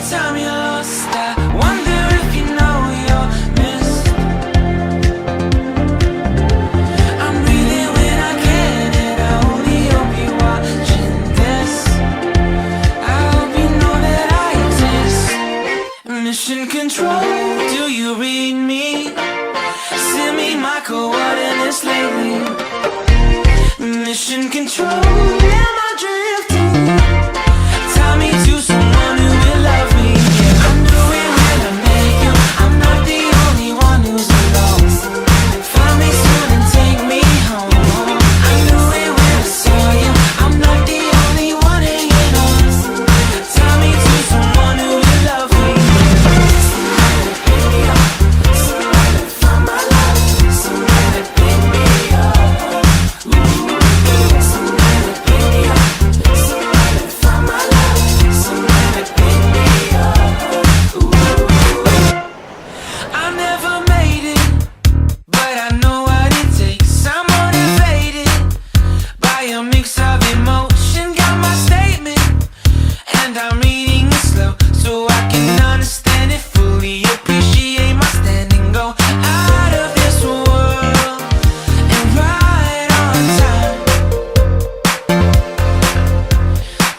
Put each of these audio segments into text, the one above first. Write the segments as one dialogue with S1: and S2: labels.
S1: time you're lost, I wonder if you know you're missed. I'm breathing when I can, and I only hope you're watching this. I hope you know that I exist. Mission Control, do you read me? Send me my coordinates lately. Mission Control, am I drifting? Tie me to someone who will love me. Yeah, I'm doing well, I make you. I'm not the only one who's alone. Find me soon and take me home. I'm doing well, I saw you. I'm not the only one hanging on. Tie me to someone who will love me. Somebody pick me up. Somebody find my love. Somebody pick me up. Somebody pick me up. Somebody find my love. Somebody pick me up. I never made it, but I know what it takes. I'm motivated by a mix of emotion. Got my statement, and I'm reading it slow so I can understand it fully. Appreciate my standing, go out of this world and right on time.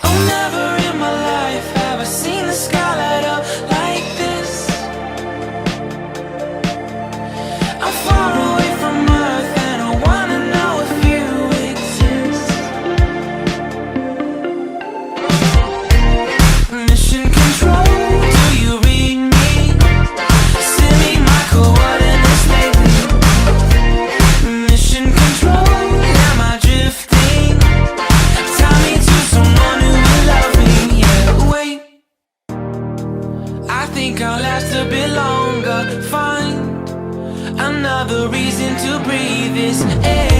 S1: Oh, never in my life have I seen the sky light up like this. I'm far away from Earth and I wanna know if you exist. Mission Control, do you read me? Send me my coordinates lately. Mission Control, am I drifting? Tie me to someone who will love me. Yeah, wait, I think I'll last a bit longer. Find another reason to breathe this air.